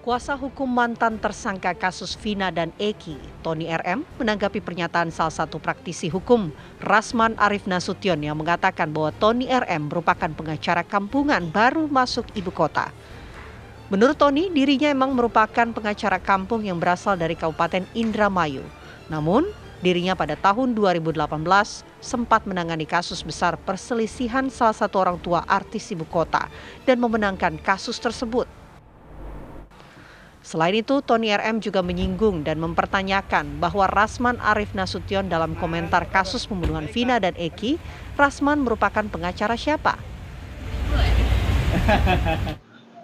Kuasa hukum mantan tersangka kasus Vina dan Eki, Tony RM, menanggapi pernyataan salah satu praktisi hukum, Rasman Arif Nasution, yang mengatakan bahwa Tony RM merupakan pengacara kampungan baru masuk ibu kota. Menurut Tony, dirinya memang merupakan pengacara kampung yang berasal dari Kabupaten Indramayu. Namun, dirinya pada tahun 2018 sempat menangani kasus besar perselisihan salah satu orang tua artis ibu kota dan memenangkan kasus tersebut. Selain itu, Tony RM juga menyinggung dan mempertanyakan bahwa Rasman Arif Nasution dalam komentar kasus pembunuhan Vina dan Eki, Rasman merupakan pengacara siapa?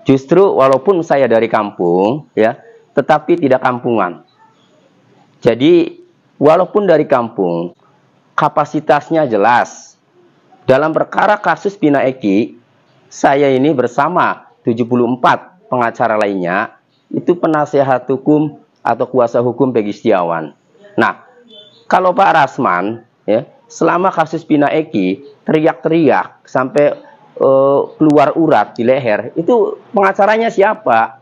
Justru walaupun saya dari kampung, ya, tetapi tidak kampungan. Jadi, walaupun dari kampung, kapasitasnya jelas. Dalam perkara kasus Vina Eki, saya ini bersama 74 pengacara lainnya, itu penasehat hukum atau kuasa hukum Peggy Setiawan. Nah, kalau Pak Rasman, ya, selama kasus Vina Eki teriak-teriak sampai keluar urat di leher, itu pengacaranya siapa?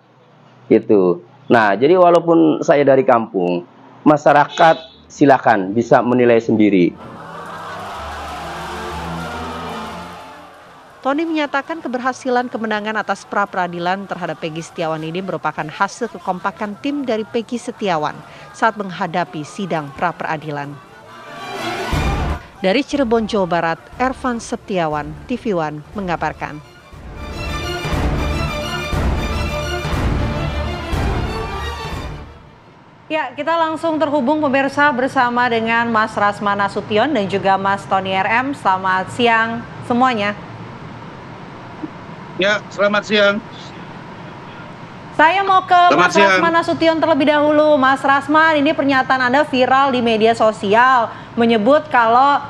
Gitu. Nah, jadi walaupun saya dari kampung, masyarakat silakan bisa menilai sendiri. Tony menyatakan keberhasilan kemenangan atas pra-peradilan terhadap Peggy Setiawan ini merupakan hasil kekompakan tim dari Peggy Setiawan saat menghadapi sidang pra-peradilan. Dari Cirebon, Jawa Barat, Ervan Setiawan, TV One mengabarkan. Ya, kita langsung terhubung pemirsa bersama dengan Mas Rasman Nasution dan juga Mas Tony RM. Selamat siang semuanya. Ya, selamat siang. Saya mau ke Mas Rasman Nasution terlebih dahulu. Mas Rasman, ini pernyataan Anda viral di media sosial menyebut kalau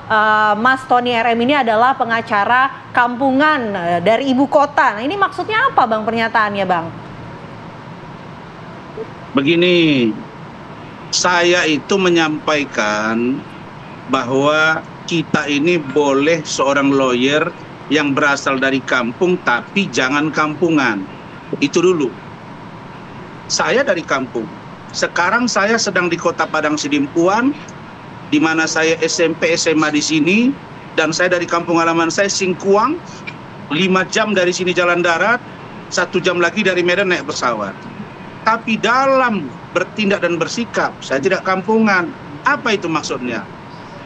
Mas Tony RM ini adalah pengacara kampungan dari ibu kota. Nah, ini maksudnya apa, Bang, pernyataannya, Bang? Begini, saya itu menyampaikan bahwa kita ini boleh seorang lawyer yang berasal dari kampung, tapi jangan kampungan. Itu dulu. Saya dari kampung. Sekarang saya sedang di Kota Padang Sidimpuan, di mana saya SMP SMA di sini, dan saya dari kampung halaman saya Singkuang, 5 jam dari sini jalan darat, 1 jam lagi dari Medan naik pesawat. Tapi dalam bertindak dan bersikap, saya tidak kampungan. Apa itu maksudnya?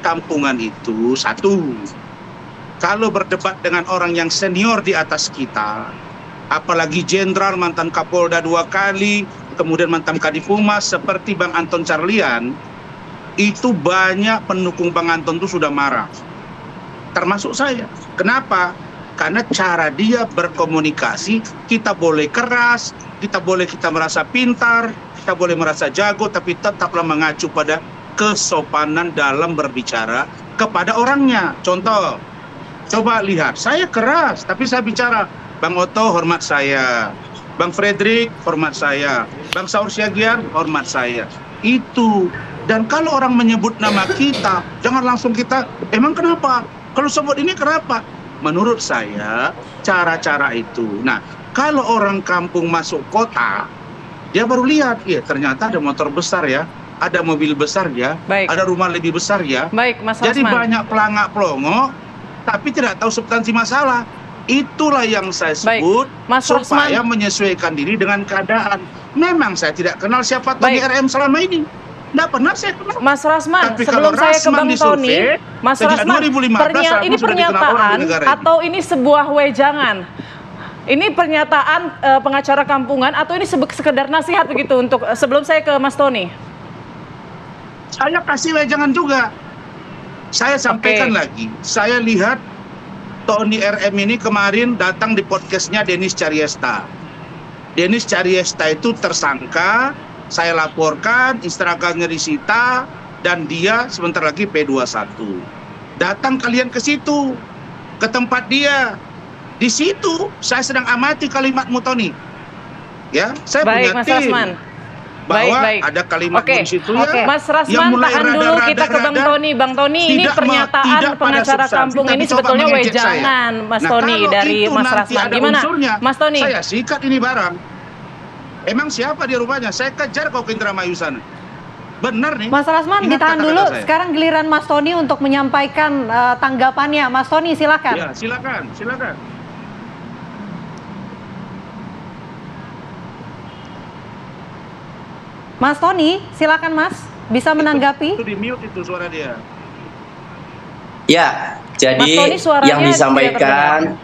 Kampungan itu satu, kalau berdebat dengan orang yang senior di atas kita, apalagi jenderal, mantan Kapolda 2 kali, kemudian mantan Kadif Humas seperti Bang Anton Carlian, itu banyak pendukung Bang Anton itu sudah marah. Termasuk saya. Kenapa? Karena cara dia berkomunikasi, kita boleh keras, kita merasa pintar, kita boleh merasa jago, tapi tetaplah mengacu pada kesopanan dalam berbicara kepada orangnya. Contoh, coba lihat, saya keras, tapi saya bicara, Bang Otto hormat saya, Bang Fredrik hormat saya, Bang Saur Siagian hormat saya. Itu. Dan kalau orang menyebut nama kita, jangan langsung kita, emang kenapa? Kalau sebut ini kenapa? Menurut saya, cara-cara itu. Nah, kalau orang kampung masuk kota, dia baru lihat, ya ternyata ada motor besar ya, ada mobil besar ya, ada rumah lebih besar ya. Baik, Mas Jadi Rasman. banyak pelangak-pelongo, tapi tidak tahu substansi masalah. Itulah yang saya sebut supaya menyesuaikan diri dengan keadaan. Memang saya tidak kenal siapa Tony RM selama ini. Tidak pernah saya kenal. Mas Rasman, tapi sebelum saya ke Bang disurvey, Tony, Mas Rasman, ini pernyataan atau ini sebuah wejangan? Ini pernyataan pengacara kampungan atau ini sekedar nasihat begitu untuk sebelum saya ke Mas Tony? Saya kasih wejangan juga. Saya sampaikan lagi, saya lihat Tony RM ini kemarin datang di podcastnya Denis Cariesta. Denis Cariesta itu tersangka, saya laporkan, Instagramnya disita, dan dia sebentar lagi P21. Datang kalian ke situ, ke tempat dia. Di situ saya sedang amati kalimatmu, Tony. Ya, saya punya Mas tim. Rasman. Bahwa ada kalimat di situ ya. Mas Rasman, tahan dulu, kita ke Bang Tony. Bang Tony, ini pernyataan pengacara kampung ini sebetulnya wejangan, Mas Tony, dari Mas Rasman. Gimana, Mas Tony? Saya sikat ini barang. Emang siapa dia rupanya? Saya kejar kau ke Indramayu sana. Benar nih. Mas Rasman, Ingat ditahan kata-kata dulu. saya. Sekarang giliran Mas Tony untuk menyampaikan tanggapannya. Mas Tony, silakan. Ya, silakan, silakan. Mas Tony, silakan Mas, bisa menanggapi. Itu di mute itu suara dia. Ya, Mas jadi Tony, suaranya yang tidak disampaikan terdengar.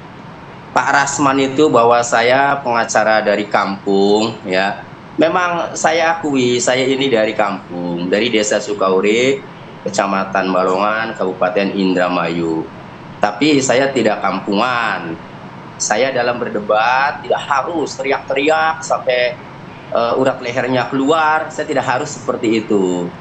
Pak Rasman itu bahwa saya pengacara dari kampung, ya. Memang saya akui saya ini dari kampung, dari Desa Sukaurip, Kecamatan Balongan, Kabupaten Indramayu. Tapi saya tidak kampungan. Saya dalam berdebat tidak harus teriak-teriak sampai urat lehernya keluar. Saya tidak harus seperti itu.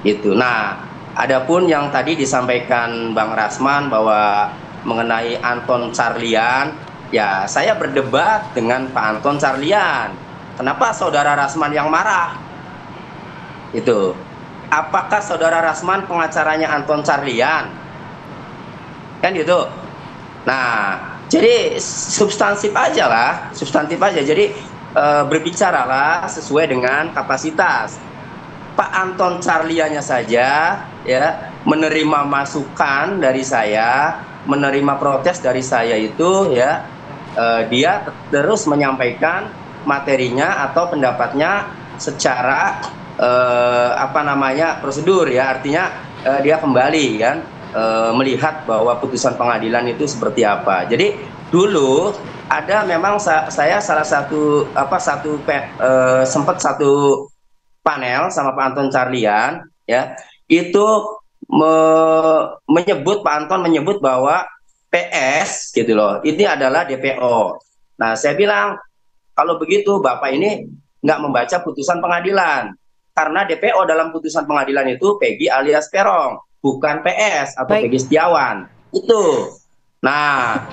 Itu. Nah, adapun yang tadi disampaikan Bang Rasman bahwa mengenai Anton Carlyan, ya saya berdebat dengan Pak Anton Carlyan. Kenapa saudara Rasman yang marah? Itu. Apakah saudara Rasman pengacaranya Anton Carlyan? Kan gitu. Nah, jadi substantif aja lah, substantif aja. Jadi berbicaralah sesuai dengan kapasitas. Pak Anton Carlyannya saja ya menerima masukan dari saya, menerima protes dari saya itu ya, dia terus menyampaikan materinya atau pendapatnya secara apa namanya prosedur ya, artinya dia kembali kan melihat bahwa putusan pengadilan itu seperti apa. Jadi dulu ada memang saya salah satu sempat satu panel sama Pak Anton Carlyan ya, itu menyebut Pak Anton menyebut bahwa PS gitu loh ini adalah DPO. Nah saya bilang kalau begitu Bapak ini nggak membaca putusan pengadilan, karena DPO dalam putusan pengadilan itu Peggy alias Peron, bukan PS atau Peggy Setiawan itu. Nah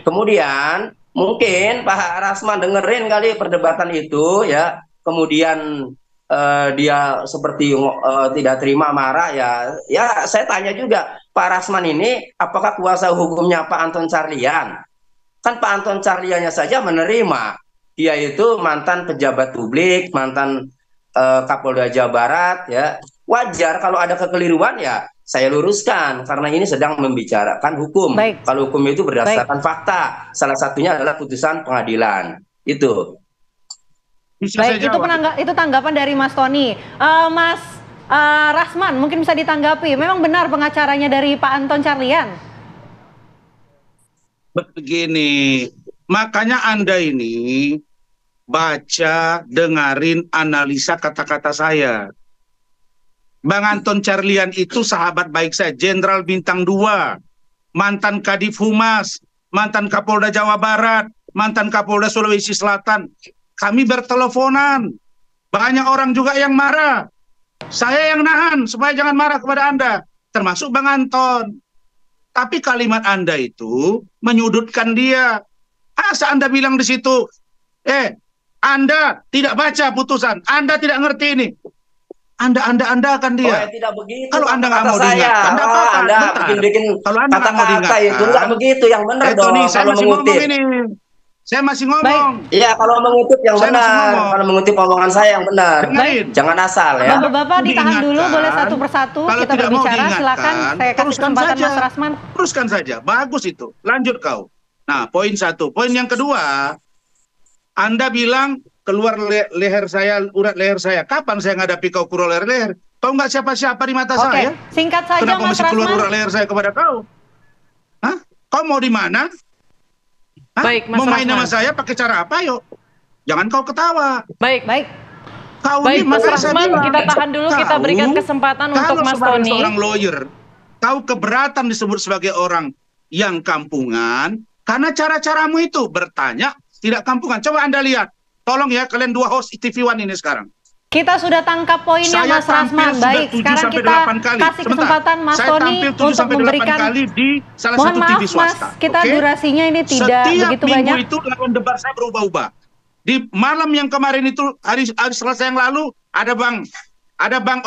kemudian mungkin Pak Rasman dengerin kali perdebatan itu ya, kemudian dia seperti tidak terima, marah ya saya tanya juga Pak Rasman ini apakah kuasa hukumnya Pak Anton Carlyan? Kan Pak Anton Carlyannya saja menerima, dia itu mantan pejabat publik, mantan Kapolda Jawa Barat ya. Wajar kalau ada kekeliruan ya saya luruskan, karena ini sedang membicarakan hukum. Baik. Kalau hukum itu berdasarkan fakta, salah satunya adalah putusan pengadilan itu. Baik, itu tanggapan dari Mas Tony. Mas Rasman mungkin bisa ditanggapi. Memang benar pengacaranya dari Pak Anton Carlyan? Begini, makanya Anda ini baca, dengarin, analisa kata-kata saya. Bang Anton Carlyan itu sahabat baik saya, Jenderal Bintang 2, mantan Kadif Humas, mantan Kapolda Jawa Barat, mantan Kapolda Sulawesi Selatan. Kami berteleponan. Banyak orang juga yang marah. Saya yang nahan supaya jangan marah kepada Anda, termasuk Bang Anton. Tapi kalimat Anda itu menyudutkan dia. Asa Anda bilang di situ, Anda tidak baca putusan, Anda tidak ngerti ini. Anda akan dia. Tidak begitu. Kalau Anda nggak mau diingatkan, Anda bikin kalau Anda nggak mau diingatkan, itu nggak begitu, yang benar dong. Tony, saya kalau masih mengutip ngomong ini. Saya masih ngomong. Iya, kalau mengutip yang benar. Kalau mengutip omongan saya yang benar. Baik. Jangan asal ya. Bapak-bapak ditahan dulu, boleh satu persatu kita berbicara. Silakan, saya kasih kesempatan Mas Rasman. Teruskan saja, bagus itu. Lanjut kau. Nah, poin satu. Poin yang kedua, Anda bilang keluar leher saya, urat leher saya. Kapan saya ngadapi kau keluar leher? Kau nggak siapa-siapa di mata saya. Singkat saja Kenapa Mas masih keluar Rasman? urat leher saya kepada kau? Hah? Kau mau di mana? Baik, Mas mau main Rasman. nama saya pakai cara apa, yuk? Jangan kau ketawa. Baik. Kau Baik, ini Mas Rasman, kita tahan dulu, kita berikan kesempatan untuk Mas Tony. Tony. Seorang lawyer, kau keberatan disebut sebagai orang yang kampungan karena cara-caramu itu bertanya tidak kampungan. Coba Anda lihat. Tolong ya kalian dua host TV One ini sekarang. Kita sudah tangkap poinnya Mas Rasman. Baik, sekarang kita kasih kesempatan Mas Tony untuk memberikan. Di salah Mohon satu maaf TV swasta. Mas, kita durasinya ini tidak begitu banyak. Setiap minggu itu lawan debat saya berubah-ubah. Di malam yang kemarin itu, hari Selasa yang lalu, ada Bang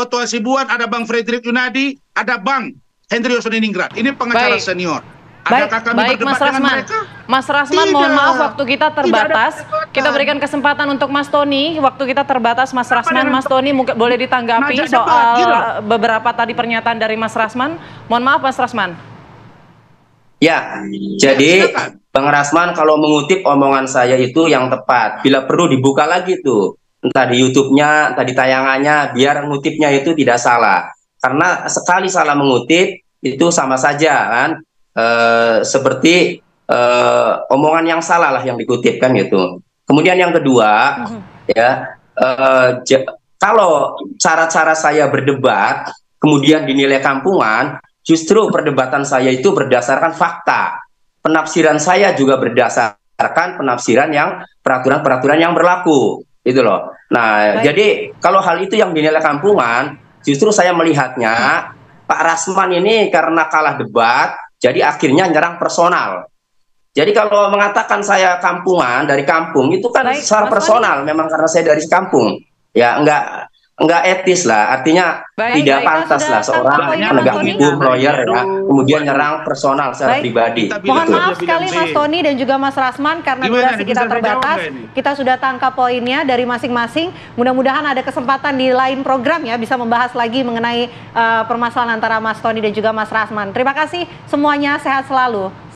Otto Hasibuan, ada Bang Frederick Yunadi, ada Bang Hendry Osodiningrat. Ini pengacara senior. Adakah kami Baik berdebat Mas dengan Rasman. mereka? Mas Rasman, Tidak. mohon maaf waktu kita Tidak ada terbatas. perdebatan. Kita berikan kesempatan untuk Mas Tony. Waktu kita terbatas, Mas Rasman. Mas Tony mungkin boleh ditanggapi Ngajak soal debat, gila. beberapa tadi pernyataan dari Mas Rasman. Mohon maaf Mas Rasman. Ya, jadi silakan. Bang Rasman kalau mengutip omongan saya itu yang tepat. Bila perlu dibuka lagi tuh, entah di YouTube-nya, entah di tayangannya, biar ngutipnya itu tidak salah. Karena sekali salah mengutip itu sama saja kan, seperti omongan yang salah lah yang dikutip kan gitu. Kemudian yang kedua, ya, kalau cara-cara saya berdebat kemudian dinilai kampungan. Justru perdebatan saya itu berdasarkan fakta. Penafsiran saya juga berdasarkan penafsiran yang peraturan-peraturan yang berlaku. Itu loh. Nah, jadi kalau hal itu yang dinilai kampungan, justru saya melihatnya Pak Rasman ini karena kalah debat, jadi akhirnya nyerang personal. Jadi kalau mengatakan saya kampungan dari kampung, itu kan secara personal, memang karena saya dari kampung. Ya, enggak etis lah, artinya tidak pantas lah seorang penegak hukum, lawyer ya, kemudian nyerang personal secara pribadi. Mohon maaf sekali Mas Tony dan juga Mas Rasman karena durasi kita terbatas. Kita sudah tangkap poinnya dari masing-masing. Mudah-mudahan ada kesempatan di lain program ya bisa membahas lagi mengenai permasalahan antara Mas Tony dan juga Mas Rasman. Terima kasih semuanya, sehat selalu.